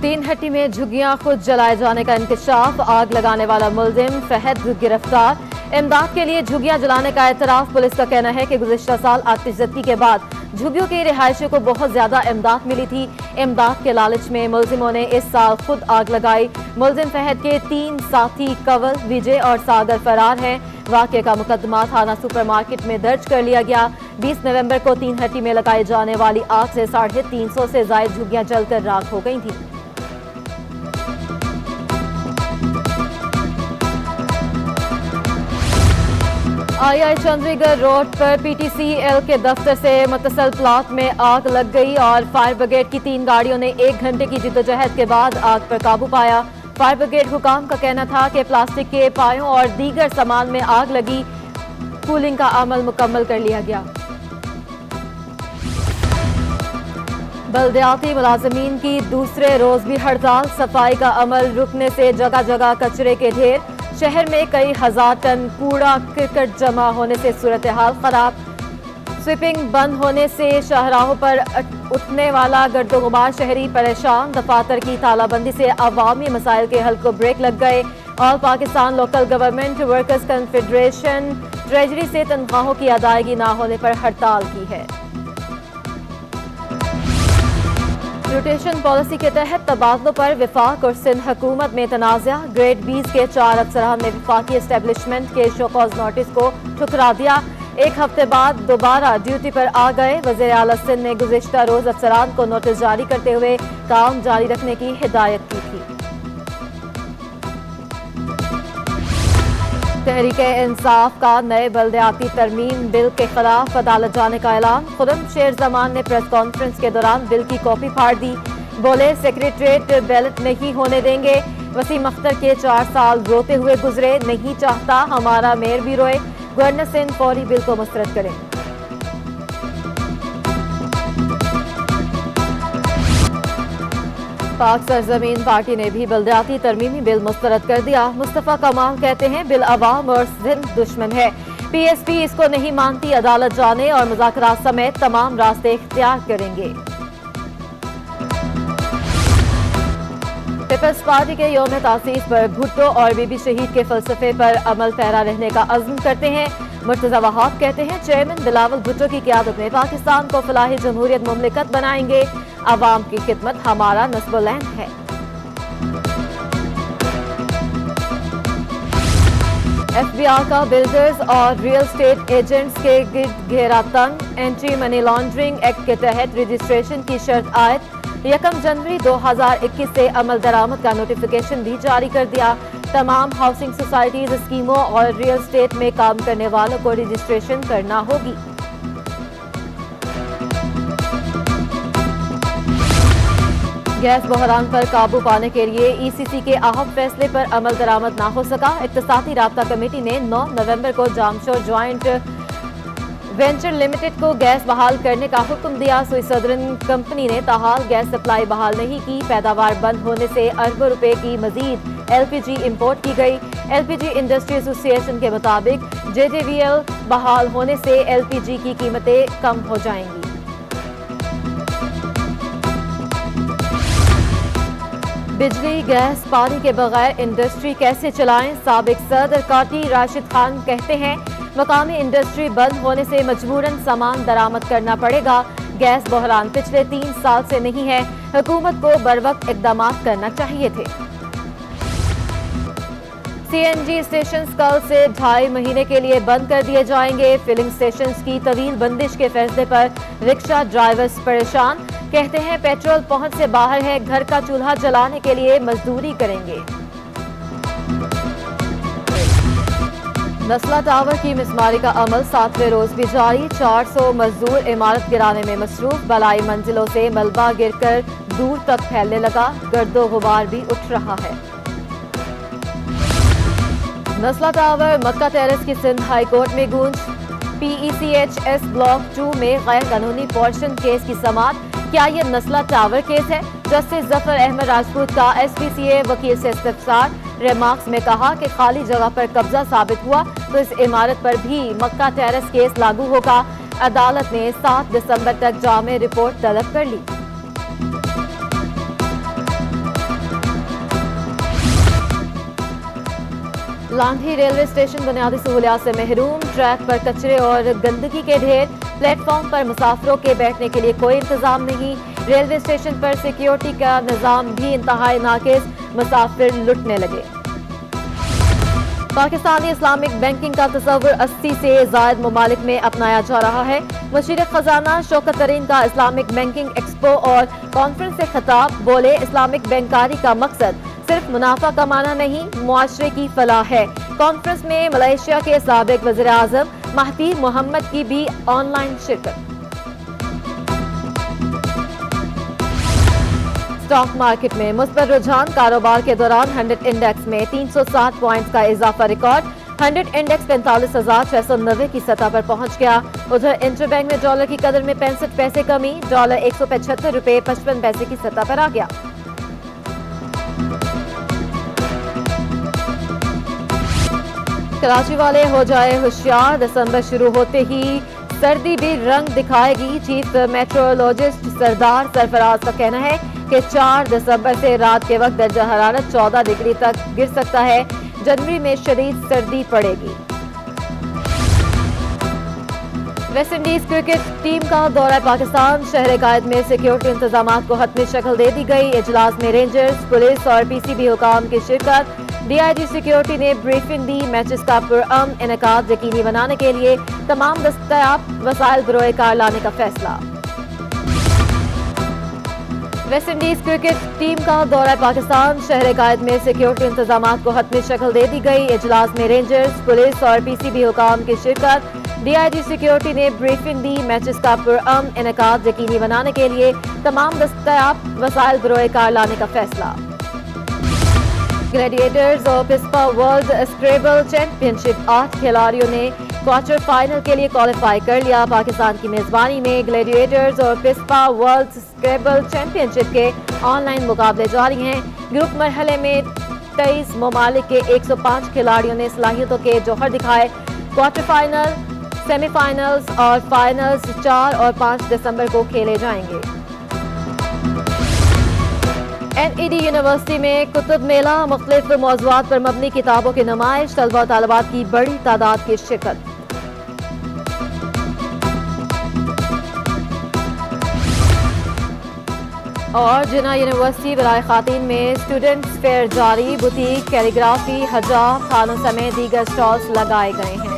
तीन हट्टी में झुग्गियां खुद जलाए जाने का इंकशाफ, आग लगाने वाला मुलजिम फहद गिरफ्तार। इमदाद के लिए झुग्गियां जलाने का एतराफ। पुलिस का कहना है कि गुज़िश्ता साल आतिशज़दी के बाद झुग्गियों की रिहायशियों को बहुत ज्यादा इमदाद मिली थी। इमदाद के लालच में मुलजिमों ने इस साल खुद आग लगाई। मुलजिम फहद के 3 साथी कंवल, विजय और सागर फरार हैं। वाक़े का मुकदमा थाना सुपरमार्केट में दर्ज कर लिया गया। 20 नवंबर को तीन हट्टी में लगाई जाने वाली आग से 350 से ज्यादा झुग्गियां जलकर राख हो गई थी। आई चंद्रीगढ़ रोड पर PTCL के दफ्तर से मुत्तसल प्लाट में आग लग गई और फायर ब्रिगेड की 3 गाड़ियों ने 1 घंटे की जिद्दोजहद के बाद आग पर काबू पाया। फायर ब्रिगेड हुकाम का कहना था कि प्लास्टिक के पायों और दीगर सामान में आग लगी। कूलिंग का अमल मुकम्मल कर लिया गया। बल्दियाती मुलाजमीन की दूसरे रोज भी हड़ताल। सफाई का अमल रुकने से जगह जगह कचरे के ढेर। शहर में कई हजार टन कूड़ा करकट जमा होने से सूरत हाल खराब। स्वीपिंग बंद होने से शाहराहों पर उठने वाला गर्दोगुबार, शहरी परेशान। दफातर की तालाबंदी से अवामी मसाइल के हल को ब्रेक लग गए। All Pakistan local government workers confederation treasury से तनख्वाहों की अदायगी न होने पर हड़ताल की है। रोटेशन पॉलिसी के तहत तबादलों पर विफाक और सिंध हुकूमत में तनाज़ा। ग्रेड 20 के 4 अफसरान ने विफाकी एस्टेब्लिशमेंट के शोकॉज नोटिस को ठुकरा दिया। 1 हफ्ते बाद दोबारा ड्यूटी पर आ गए। वज़ीर आला सिंध ने गुज़िश्ता रोज अफसरान को नोटिस जारी करते हुए काम जारी रखने की हिदायत की थी। तहरीक-ए-इंसाफ का नए बल्दियाती तरमीम बिल के खिलाफ अदालत जाने का ऐलान। खुर्रम शेर जमान ने प्रेस कॉन्फ्रेंस के दौरान बिल की कॉपी फाड़ दी। बोले सेक्रेटरीट बैलेट नहीं होने देंगे। वसीम अख्तर के 4 साल रोते हुए गुजरे, नहीं चाहता हमारा मेयर भी रोए। गवर्नर सिंध फौरी बिल को मुस्तरद करें। पाक सरजमीन पार्टी ने भी बल्दियाती तरमीमी बिल मुस्तरद कर दिया। मुस्तफा कमाल कहते हैं बिल अवाम और सिंध दुश्मन है। PSP इसको नहीं मानती, अदालत जाने और मुज़ाकरात समेत तमाम रास्ते इख्तियार करेंगे। पीपल्स पार्टी के यौम तासीस पर भुट्टो और बीबी शहीद के फलसफे पर अमल पैरा रहने का अज़्म करते हैं। मुर्तज़ा वहाब कहते हैं चेयरमैन बिलावल भुट्टो की क़यादत में पाकिस्तान को फलाही जमहूरियत मुमलिकत बनाएंगे। अवाम की खिदमत हमारा नस्ब-ओ-लैन है। FBI का बिल्डर्स और रियल एस्टेट एजेंट्स के गिर्द घेरा तंग। एंटी मनी लॉन्ड्रिंग एक्ट के तहत रजिस्ट्रेशन की शर्त आयद। 1 जनवरी 2021 से अमल दरामद का नोटिफिकेशन भी जारी कर दिया। तमाम हाउसिंग सोसाइटीज, स्कीमों और रियल एस्टेट में काम करने वालों को रजिस्ट्रेशन करना होगी। गैस बहरान पर काबू पाने के लिए ECC के अहम फैसले पर अमल दरामद ना हो सका। इक्तिसादी राब्ता कमेटी ने 9 नवंबर को जामशोर ज्वाइंट वेंचर लिमिटेड को गैस बहाल करने का हुक्म दिया। सुई सदरन कंपनी ने ताहाल गैस सप्लाई बहाल नहीं की। पैदावार बंद होने से अरबों रुपए की मजीद LPG इंपोर्ट की गई। LPG इंडस्ट्री एसोसिएशन के मुताबिक JJVL बहाल होने से LPG की कीमतें कम हो जाएंगी। बिजली, गैस, पानी के बगैर इंडस्ट्री कैसे चलाएं? साबिक सदर काटी राशिद खान कहते हैं मकामी इंडस्ट्री बंद होने से मजबूरन सामान दरामद करना पड़ेगा। गैस बहरान पिछले 3 साल से नहीं है। हुकूमत को बरवक्त इकदाम करना चाहिए थे। CNG स्टेशन कल से 2.5 महीने के लिए बंद कर दिए जाएंगे। फिलिंग स्टेशन की तवील बंदिश के फैसले पर रिक्शा ड्राइवर्स परेशान। कहते हैं पेट्रोल पहुंच से बाहर है, घर का चूल्हा जलाने के लिए मजदूरी करेंगे। नस्ला टावर की मिसमारी का अमल 7वें रोज भी जारी। 400 मजदूर इमारत गिराने में मसरूफ। बलाई मंजिलों से मलबा गिरकर दूर तक फैलने लगा। गर्दो गुबार भी उठ रहा है। नस्ला टावर मक्का टेरेस की सिंध हाई कोर्ट में गूंज। PECHS ब्लॉक 2 में गैर कानूनी पोर्शन केस की समाअत। क्या ये नस्ला टावर केस है? जस्टिस जफर अहमद राजपूत का SPCA वकील से इस्तफसार। रिमार्क्स में कहा कि खाली जगह पर कब्जा साबित हुआ तो इस इमारत पर भी मक्का टेरेस केस लागू होगा। अदालत ने 7 दिसंबर तक जामे रिपोर्ट तलब कर ली। लांधी रेलवे स्टेशन बुनियादी सहूलियात से महरूम, ट्रैक पर कचरे और गंदगी के ढेर, प्लेटफॉर्म पर मुसाफिरों के बैठने के लिए कोई इंतजाम नहीं, रेलवे स्टेशन पर सिक्योरिटी का निजाम भी इंतहाई नाकिस, मुसाफिर लुटने लगे। पाकिस्तानी इस्लामिक बैंकिंग का तस्वुर 80 से ज़ायद ममालिक में अपनाया जा रहा है। वज़ीर ख़जाना शौकत तरीन का इस्लामिक बैंकिंग एक्सपो और कॉन्फ्रेंस से खिताब, बोले इस्लामिक बैंकारी का मकसद सिर्फ मुनाफा कमाना नहीं, मुआशरे की फलाह है। कॉन्फ्रेंस में मलेशिया के साबिक वज़ीर आज़म महतीर मोहम्मद की भी ऑनलाइन शिरकत। स्टॉक मार्केट में मुस्बत रुझान, कारोबार के दौरान 100 इंडेक्स में 360 पॉइंट्स का इजाफा रिकॉर्ड, 100 इंडेक्स 45,690 की सतह पर पहुंच गया। उधर इंटरबैंक में डॉलर की कदर में 65 पैसे कमी, डॉलर 175 रुपये 55 पैसे की सतह पर आ गया। कराची वाले हो जाए होशियार, दिसंबर शुरू होते ही सर्दी भी रंग दिखाएगी। चीफ मेट्रोलॉजिस्ट सरदार सरफराज का कहना है कि 4 दिसंबर से रात के वक्त दर्जा हरारत 14 डिग्री तक गिर सकता है। जनवरी में शदीद सर्दी पड़ेगी। वेस्ट इंडीज क्रिकेट टीम का दौरा पाकिस्तान, शहर कायद में सिक्योरिटी इंतजामात को हतमी शक्ल दे दी गई। इजलास में रेंजर्स, पुलिस और पीसीबी हुकाम की शिरकत। डीआईजी सिक्योरिटी ने ब्रीफिंग दी। मैचेस का पुरअमन इनेकाद यकीनी बनाने के लिए तमाम दस्तयाब वसाइल बरोए कार लाने का फैसला। वेस्ट इंडीज क्रिकेट टीम का दौरा पाकिस्तान, शहर कायद में सिक्योरिटी इंतजामात को हतमी शक्ल दे दी गई। इजलास में रेंजर्स, पुलिस और पीसीबी हुकाम की शिरकत। डीआईजी सिक्योरिटी ने ब्रीफिंग दी। मैचेस का पुरअमन इनेकाद यकीनी बनाने के लिए तमाम दस्तयाब वसाइल बरोए कार लाने का फैसला। ग्लैडिएटर्स और पिस्पा वर्ल्ड स्क्रेबल चैंपियनशिप 8 खिलाड़ियों ने क्वार्टर फाइनल के लिए क्वालिफाई कर लिया। पाकिस्तान की मेजबानी में ग्लैडिएटर्स और पिस्पा वर्ल्ड स्क्रेबल चैंपियनशिप के ऑनलाइन मुकाबले जारी हैं। ग्रुप मरहले में 23 ममालिक के 105 खिलाड़ियों ने सलाहियतों के जौहर दिखाए। क्वार्टर फाइनल, सेमीफाइनल्स और फाइनल्स 4 और 5 दिसंबर को खेले जाएंगे। NED यूनिवर्सिटी में कुतुब मेला, मुख्तलिफ मौज़ूआत पर मबनी किताबों की नुमाइश, तलबा और तालिबात की बड़ी तादाद की शिरकत। और जिना यूनिवर्सिटी बराए खातीन में स्टूडेंट्स फेयर जारी, बुटीक, कैलीग्राफी, हजाब, खानों समेत दीगर स्टॉल्स लगाए गए हैं।